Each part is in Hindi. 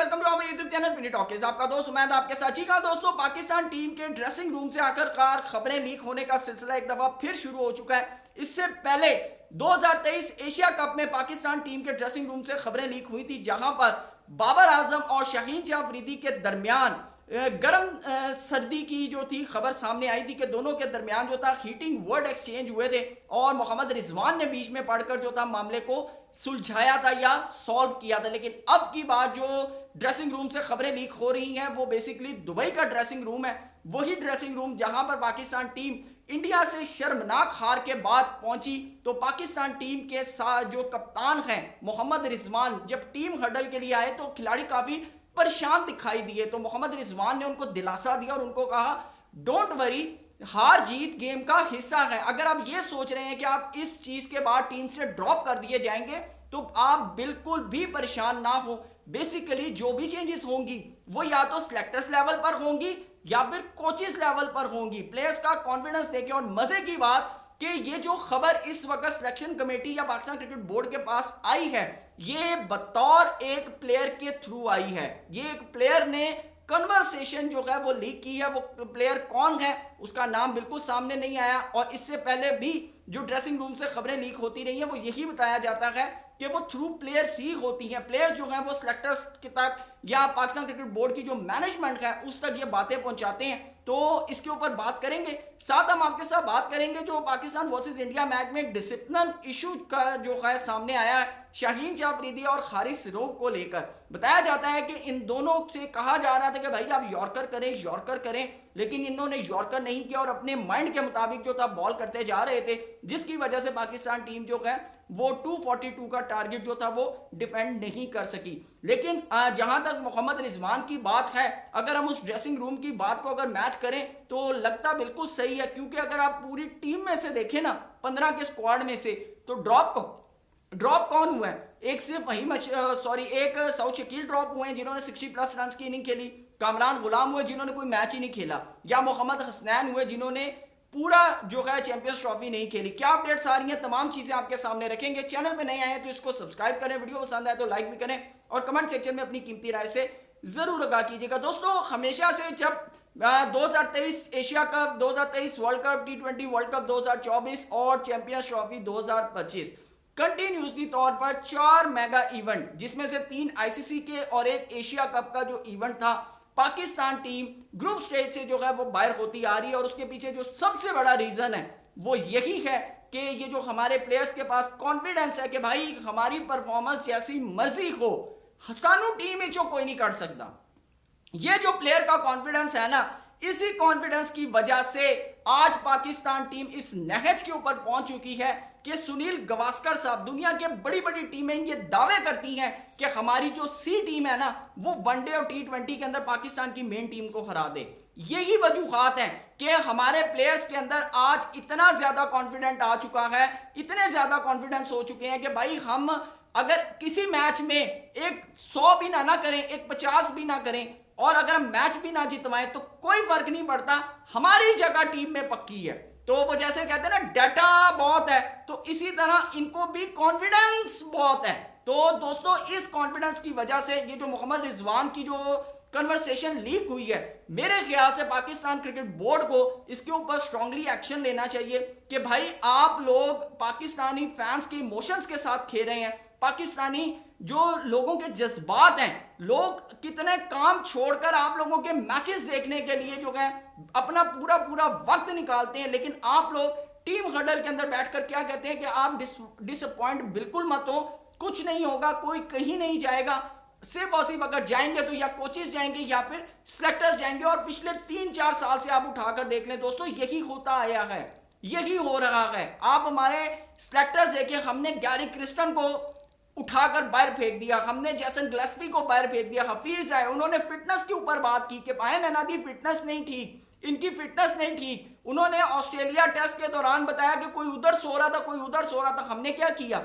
Welcome to our YouTube channel mini talkies. आपका दोस्त उमैद आपके साथ। जी हाँ दोस्तों, पाकिस्तान टीम के ड्रेसिंग रूम से आखिरकार खबरें लीक होने का सिलसिला एक दफा फिर शुरू हो चुका है। इससे पहले 2023 एशिया कप में पाकिस्तान टीम के ड्रेसिंग रूम से खबरें लीक हुई थी, जहां पर बाबर आजम और शाहीन शाह अफरीदी के दरमियान गर्म सर्दी की जो थी खबर सामने आई थी कि दोनों के दरमियान जो था हीटिंग वर्ड एक्सचेंज हुए थे और मोहम्मद रिजवान ने बीच में पढ़कर जो था मामले को सुलझाया था या सॉल्व किया था। लेकिन अब की बार जो ड्रेसिंग रूम से खबरें लीक हो रही हैं वो बेसिकली दुबई का ड्रेसिंग रूम है। वही ड्रेसिंग रूम जहां पर पाकिस्तान टीम इंडिया से शर्मनाक हार के बाद पहुंची, तो पाकिस्तान टीम के साथ जो कप्तान हैं मोहम्मद रिजवान जब टीम हडल के लिए आए तो खिलाड़ी काफी परेशान दिखाई दिए। तो मोहम्मद रिजवान ने उनको दिलासा दिया और उनको कहा डोंट वरी, हार जीत गेम का हिस्सा है। अगर आप ये सोच रहे हैं कि आप इस चीज के बाद टीम से ड्रॉप कर दिए जाएंगे तो आप बिल्कुल भी परेशान ना हो। बेसिकली जो भी चेंजेस होंगी वो या तो सिलेक्टर्स लेवल पर होंगी या फिर कोचेस लेवल पर होंगी। प्लेयर्स का कॉन्फिडेंस देखें। और मजे की बात कि ये जो खबर इस वक्त सिलेक्शन कमेटी या पाकिस्तान क्रिकेट बोर्ड के पास आई है, ये बतौर एक प्लेयर के थ्रू आई है। ये एक प्लेयर ने कन्वर्सेशन जो है वो लीक की है। वो प्लेयर कौन है उसका नाम बिल्कुल सामने नहीं आया। और इससे पहले भी जो ड्रेसिंग रूम से खबरें लीक होती रही हैं वो यही बताया जाता है कि वो थ्रू प्लेयर्स ही होती हैं। प्लेयर्स जो हैं वो सिलेक्टर्स के तक या पाकिस्तान क्रिकेट बोर्ड की जो मैनेजमेंट है उस तक ये बातें पहुंचाते हैं। तो इसके ऊपर बात करेंगे, साथ हम आपके साथ बात करेंगे जो पाकिस्तान वर्सेस इंडिया मैच में डिसिप्लिन इशू का जो है सामने आया है शाहीन शाह अफरीदी और हारिस रऊफ को लेकर। बताया जाता है कि इन दोनों से कहा जा रहा था कि भाई आप यॉर्कर करें, लेकिन इन्होंने यॉर्कर नहीं किया और अपने माइंड के मुताबिक जो था बॉल करते जा रहे थे, जिसकी वजह से पाकिस्तान टीम जो है वो 242 का टारगेट जो था वो डिफेंड नहीं कर सकी। लेकिन जहां तक मोहम्मद रिजवान की बात है, अगर हम उस ड्रेसिंग रूम की बात को अगर मैच करें तो लगता बिल्कुल सही है। क्योंकि अगर आप पूरी टीम में से देखें ना, 15 के स्क्वाड में से, तो ड्रॉप कौन हुआ है? एक सिर्फ एक सऊद शकील ड्रॉप हुए हैं जिन्होंने 60+ रन की इनिंग खेली, कामरान गुलाम हुए जिन्होंने कोई मैच ही नहीं खेला, या मोहम्मद हसनैन हुए जिन्होंने पूरा जो है चैंपियंस ट्रॉफी नहीं खेली। क्या अपडेट्स आ रही हैं, तमाम चीजें आपके सामने रखेंगे। चैनल पे नए आए हैं तो इसको सब्सक्राइब करें, वीडियो पसंद आए तो लाइक भी करें और कमेंट सेक्शन में अपनी कीमती राय से जरूर आगाह कीजिएगा। दोस्तों, हमेशा से जब 2023 Asia cup, 2023 world cup, T20 world cup 2024 और चैंपियंस ट्रॉफी 2025 कंटिन्यूसली तौर पर 4 मेगा इवेंट, जिसमें से 3 आईसीसी के और एक एशिया कप का जो इवेंट था, पाकिस्तान टीम ग्रुप स्टेज से जो है वो बाहर होती आ रही है। और उसके पीछे जो सबसे बड़ा रीजन है वो यही है कि ये जो हमारे प्लेयर्स के पास कॉन्फिडेंस है कि भाई हमारी परफॉर्मेंस जैसी मर्जी हो, सानू टीम इचो कोई नहीं कर सकता। ये जो प्लेयर का कॉन्फिडेंस है ना, इसी कॉन्फिडेंस की वजह से आज पाकिस्तान टीम इस नहज के ऊपर पहुंच चुकी है कि सुनील गावस्कर साहब, दुनिया के बड़ी बड़ी टीमें ये दावे करती हैं कि हमारी जो सी टीम है ना वो वनडे और T20 के अंदर पाकिस्तान की मेन टीम को हरा दे। यही वजूहात हैं कि हमारे प्लेयर्स के अंदर आज इतना ज्यादा कॉन्फिडेंट आ चुका है, इतने ज्यादा कॉन्फिडेंस हो चुके हैं कि भाई हम अगर किसी मैच में एक 100 भी ना करें, एक 50 भी ना करें, और अगर हम मैच भी ना जितवाएं तो कोई फर्क नहीं पड़ता, हमारी जगह टीम में पक्की है। तो वो जैसे कहते हैं ना, डाटा बहुत है, तो इसी तरह इनको भी कॉन्फिडेंस बहुत है। तो दोस्तों, इस कॉन्फिडेंस की वजह से ये जो मोहम्मद रिजवान की जो कन्वर्सेशन लीक हुई है, मेरे ख्याल से पाकिस्तान क्रिकेट बोर्ड को इसके ऊपर स्ट्रांगली एक्शन लेना चाहिए कि भाई आप लोग पाकिस्तानी फैंस के इमोशंस के साथ खेल रहे हैं। पाकिस्तानी जो लोगों के जज्बात हैं, लोग कितने काम छोड़कर आप लोगों के मैचेस देखने के लिए जो है अपना पूरा वक्त निकालते हैं, लेकिन आप लोग टीम हडल के अंदर बैठकर क्या कहते हैं कि आप डिसअपॉइंट बिल्कुल मत हो, कुछ नहीं होगा, कोई कहीं नहीं जाएगा। सिर्फ और सिर्फ अगर जाएंगे तो या कोचेस जाएंगे या फिर सिलेक्टर्स जाएंगे। और पिछले 3-4 साल से आप उठाकर देख लें दोस्तों, यही होता आया है, यही हो रहा है। आप हमारे सिलेक्टर्स देखिए, हमने गैरी क्रिस्टन को उठाकर बाहर फेंक दिया, हमने जैसन ग्लेस्पी को बाहर फेंक दिया। हफीज आए, उन्होंने फिटनेस के ऊपर बात की कि पायन अनादी फिटनेस नहीं ठीक, इनकी फिटनेस नहीं ठीक। उन्होंने ऑस्ट्रेलिया टेस्ट के दौरान बताया कि कोई उधर सो रहा था, कोई उधर सो रहा था। हमने क्या किया?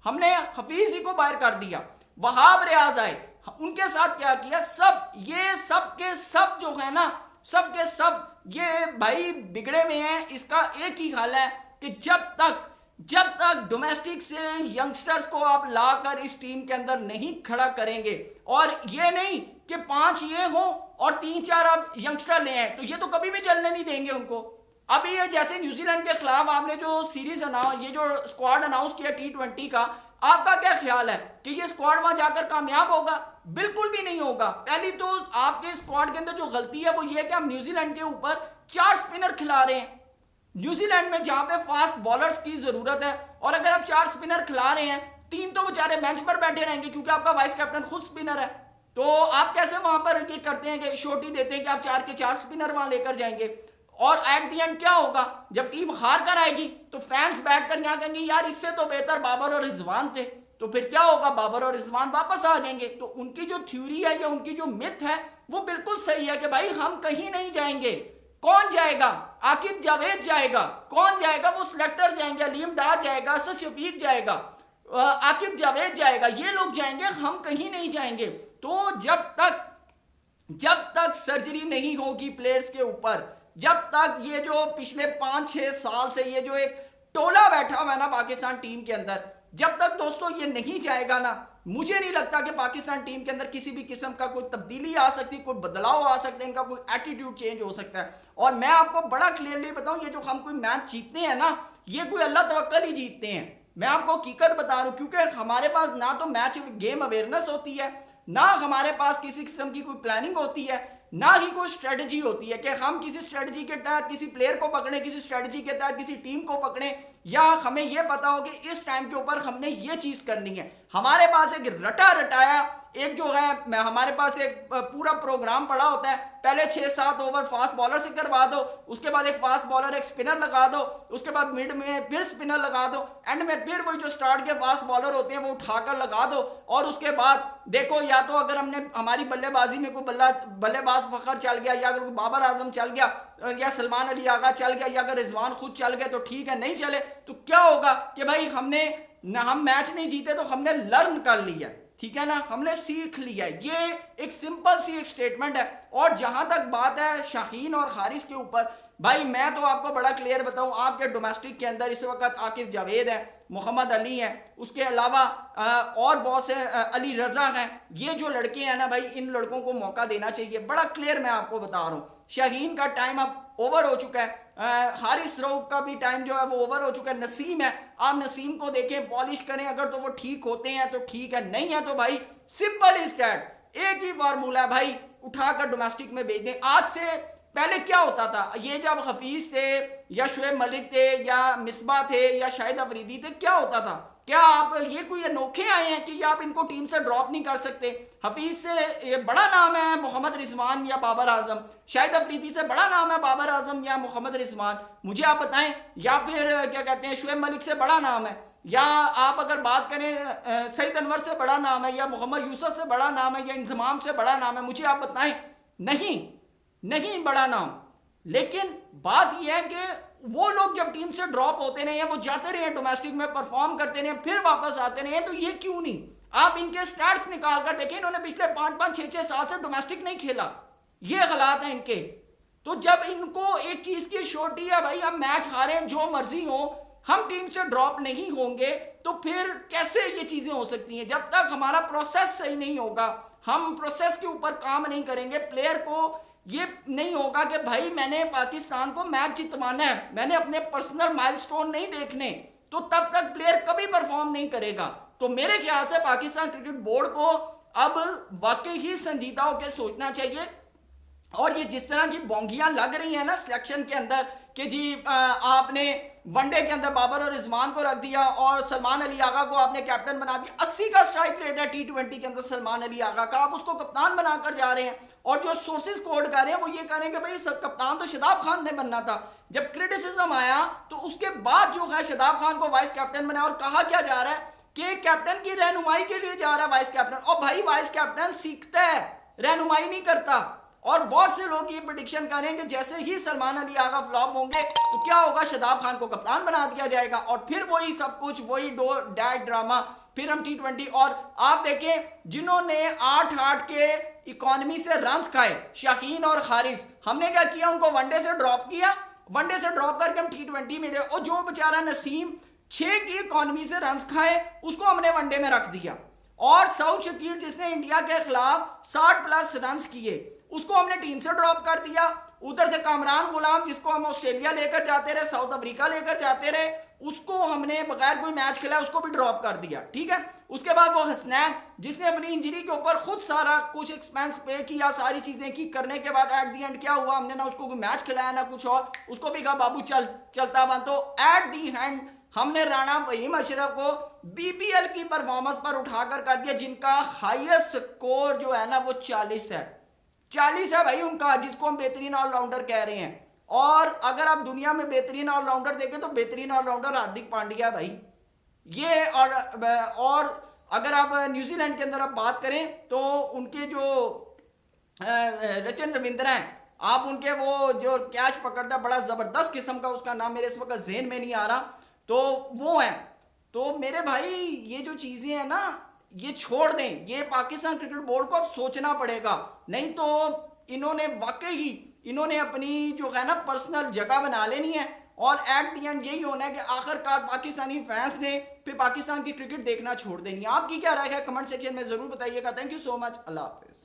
हमने हफीज ही को बाहर कर दिया। वहाब रियाज आए, उनके साथ क्या किया? सब के सब जो है ना, सब के सब ये भाई बिगड़े हुए हैं। इसका एक ही हाल है कि जब तक जब तक डोमेस्टिक से यंगस्टर्स को आप लाकर इस टीम के अंदर नहीं खड़ा करेंगे, और ये नहीं कि 5 ये हो और 3-4 आप यंगस्टर ले आए, तो ये तो कभी भी चलने नहीं देंगे उनको। अभी ये जैसे न्यूजीलैंड के खिलाफ आपने जो सीरीज ये जो स्क्वाड अनाउंस किया T20 का, आपका क्या ख्याल है कि ये स्क्वाड वहां जाकर कामयाब होगा? बिल्कुल भी नहीं होगा। पहली तो आपके स्क्वाड के अंदर जो गलती है वो ये है कि आप न्यूजीलैंड के ऊपर 4 स्पिनर खिला रहे हैं। न्यूजीलैंड में जहां पे फास्ट बॉलर्स की जरूरत है, और अगर आप 4 स्पिनर खिला रहे हैं, 3 तो बेचारे बेंच पर बैठे रहेंगे क्योंकि आपका वाइस कैप्टन खुद स्पिनर है। तो आप कैसे वहां पर ये करते हैं कि शोटी देते हैं कि आप 4 के 4 स्पिनर वहां लेकर जाएंगे? और एट दी एंड क्या होगा, जब टीम हार कर आएगी तो फैंस बैठकर क्या कहेंगे, यार इससे तो बेहतर बाबर और रिजवान थे। तो फिर क्या होगा, बाबर और रिजवान वापस आ जाएंगे। तो उनकी जो थ्योरी है या उनकी जो मिथ है वो बिल्कुल सही है कि भाई हम कहीं नहीं जाएंगे। कौन जाएगा? आकिब जावेद जाएगा। कौन जाएगा? वो सिलेक्टर जाएंगे, अलीम डार जाएगा, असद शफीक जाएगा, आकिब जावेद जाएगा, ये लोग जाएंगे, हम कहीं नहीं जाएंगे। तो जब तक सर्जरी नहीं होगी प्लेयर्स के ऊपर, जब तक ये जो पिछले 5-6 साल से ये जो एक टोला बैठा हुआ है ना पाकिस्तान टीम के अंदर, जब तक दोस्तों ये नहीं जाएगा ना, मुझे नहीं लगता कि पाकिस्तान टीम के अंदर किसी भी किस्म का कोई तब्दीली आ सकती, कोई बदलाव आ सकता है, इनका कोई एटीट्यूड चेंज हो सकता है। और मैं आपको बड़ा क्लियरली बताऊं, ये जो हम कोई मैच जीतते हैं ना, ये कोई अल्लाह तवक्कल ही जीतते हैं। मैं आपको हकीकत बता रहा हूं, क्योंकि हमारे पास ना तो मैच गेम अवेयरनेस होती है, ना हमारे पास किसी किस्म की कोई प्लानिंग होती है, ना ही कोई स्ट्रेटजी होती है कि हम किसी स्ट्रेटजी के तहत किसी प्लेयर को पकड़े, किसी स्ट्रेटजी के तहत किसी टीम को पकड़े, या हमें यह पता हो कि इस टाइम के ऊपर हमने ये चीज करनी है। हमारे पास एक रटा रटाया एक जो है, हमारे पास एक पूरा प्रोग्राम पड़ा होता है। पहले 6-7 ओवर फास्ट बॉलर से करवा दो, उसके बाद एक फास्ट बॉलर एक स्पिनर लगा दो, उसके बाद मिड में फिर स्पिनर लगा दो, एंड में फिर वही जो स्टार्ट के फास्ट बॉलर होते हैं वो उठाकर लगा दो। और उसके बाद देखो, या तो अगर हमने हमारी बल्लेबाजी में कोई बल्लेबाज फखर चल गया, या अगर बाबर आजम चल गया, या सलमान अली आगा चल गया, या अगर रिजवान खुद चल गए तो ठीक है, नहीं चले तो क्या होगा कि भाई हम मैच नहीं जीते तो हमने लर्न कर लिया, ठीक है ना, हमने सीख लिया। ये एक सिंपल सी एक स्टेटमेंट है। और जहां तक बात है शाहीन और हारिस के ऊपर, भाई मैं तो आपको बड़ा क्लियर बताऊं, आपके डोमेस्टिक के अंदर इस वक्त आकिब जावेद है, मोहम्मद अली है, उसके अलावा और बहुत से अली रजा हैं। ये जो लड़के हैं ना भाई, इन लड़कों को मौका देना चाहिए। बड़ा क्लियर मैं आपको बता रहा हूँ, शाहीन का टाइम अब ओवर हो चुका है, हारिस रऊफ का भी टाइम जो है वो ओवर हो चुका है। नसीम है, आप नसीम को देखें, पॉलिश करें, अगर तो वो ठीक होते हैं तो ठीक है, नहीं है तो भाई सिंपल इज दैट, एक ही फार्मूला है भाई, उठाकर डोमेस्टिक में भेज दें। आज से पहले क्या होता था, ये जब हफीज थे या शुएब मलिक थे या मिसबा थे या शाहिद अफरीदी थे, क्या होता था? क्या आप ये कोई अनोखे आए हैं कि आप इनको टीम से ड्रॉप नहीं कर सकते? हफीज से ये बड़ा नाम है मोहम्मद रिजवान या बाबर आजम, शाहिद अफरीदी से बड़ा नाम है बाबर आजम या मोहम्मद रिजवान, मुझे आप बताएं। या फिर क्या कहते हैं, शुएब मलिक से बड़ा नाम है, या आप अगर बात करें सईद अनवर से बड़ा नाम है, या मोहम्मद यूसुफ से बड़ा नाम है, या इंजमाम से बड़ा नाम है, मुझे आप बताएं। नहीं बड़ा नाम। लेकिन बात यह है कि वो लोग जब टीम से ड्रॉप होते रहे, वो जाते रहे डोमेस्टिक में परफॉर्म करते रहे, फिर वापस आते रहे, तो ये क्यों नहीं? आप इनके स्टैट्स निकाल कर देखें, इन्होंने पिछले 5-5, 6-6 साल से डोमेस्टिक नहीं खेला, ये हालात हैं इनके। तो जब इनको एक चीज की श्योरिटी है भाई, हम मैच हारें जो मर्जी हो, हम टीम से ड्रॉप नहीं होंगे, तो फिर कैसे ये चीजें हो सकती हैं? जब तक हमारा प्रोसेस सही नहीं होगा, हम प्रोसेस के ऊपर काम नहीं करेंगे, प्लेयर को ये नहीं होगा कि भाई मैंने पाकिस्तान को मैच जितवाना है, मैंने अपने पर्सनल माइलस्टोन नहीं देखने, तो तब तक प्लेयर कभी परफॉर्म नहीं करेगा। तो मेरे ख्याल से पाकिस्तान क्रिकेट बोर्ड को अब वाकई ही संजीदा होकर सोचना चाहिए। और ये जिस तरह की बोंगियां लग रही हैं ना सिलेक्शन के अंदर कि जी आपने वनडे के अंदर बाबर और रिजवान को रख दिया और सलमान अली आगा को आपने कैप्टन बना दिया, 80 का स्ट्राइक रेट है T20 के अंदर सलमान अली आगा का, आप उसको कप्तान बनाकर जा रहे हैं। और जो सोर्सेज कोड कर रहे हैं वो ये कह रहे हैं कि भाई सब कप्तान तो शदाब खान ने बनना था। जब क्रिटिसिज्म आया तो उसके बाद जो है शदाब खान को वाइस कैप्टन बनाया, और कहा क्या जा रहा है कि कैप्टन की रहनुमाई के लिए जा रहा है वाइस कैप्टन। और भाई वाइस कैप्टन सीखता है, रहनुमाई नहीं करता। और बहुत से लोग ये प्रेडिक्शन कर रहे हैं कि जैसे ही सलमान अली आगा फ्लॉप होंगे तो क्या होगा, शदाब खान को कप्तान बना दिया जाएगा, और फिर वही सब कुछ, वही डैड ड्रामा, फिर हम T20। और आप देखें जिन्होंने 8-8 के इकोनॉमी से रन्स खाए, शाहीन और हारिस, हमने क्या किया, उनको वनडे से ड्रॉप किया, वनडे से ड्रॉप करके हम T20 में रहे। और जो बेचारा नसीम 6 की इकॉनमी से रन खाए, उसको हमने वनडे में रख दिया। और सऊद शकील जिसने इंडिया के खिलाफ 60 प्लस रन किए, उसको हमने टीम से ड्रॉप कर दिया। उधर से कामरान गुलाम जिसको हम ऑस्ट्रेलिया लेकर जाते रहे, साउथ अफ्रीका लेकर जाते रहे, उसको हमने बगैर कोई मैच खेला उसको भी ड्रॉप कर दिया। ठीक है, उसके बाद वो हसनैन जिसने अपनी इंजरी के ऊपर खुद सारा कुछ एक्सपेंस पे किया, सारी चीजें की, करने के बाद एट दी एंड क्या हुआ, हमने ना उसको कोई मैच खिलाया ना कुछ और, उसको भी कहा बाबू चल चलता बन। तो एट दी एंड हमने राणा फहीम अशरफ को बीपीएल की परफॉर्मेंस पर उठाकर कर दिया, जिनका हाईएस्ट स्कोर जो है ना वो 40 है। 40 है भाई उनका, जिसको हम बेहतरीन ऑलराउंडर कह रहे हैं। और अगर आप दुनिया में बेहतरीन ऑलराउंडर देखें तो बेहतरीन ऑलराउंडर हार्दिक पांड्या भाई ये। और अगर आप न्यूजीलैंड के अंदर आप बात करें तो उनके जो रचन रविंद्र हैं, आप उनके वो जो कैच पकड़ता है बड़ा जबरदस्त किस्म का, उसका नाम मेरे इस वक्त जेहन में नहीं आ रहा, तो वो है। तो मेरे भाई ये जो चीजें हैं ना ये छोड़ दें, ये पाकिस्तान क्रिकेट बोर्ड को अब सोचना पड़ेगा, नहीं तो इन्होंने वाकई ही इन्होंने अपनी जो है ना पर्सनल जगह बना लेनी है। और एट दी एंड यही होना है कि आखिरकार पाकिस्तानी फैंस ने फिर पाकिस्तान की क्रिकेट देखना छोड़ देनी है। आपकी क्या राय है कमेंट सेक्शन में जरूर बताइएगा। Thank you so much, Allah Hafiz.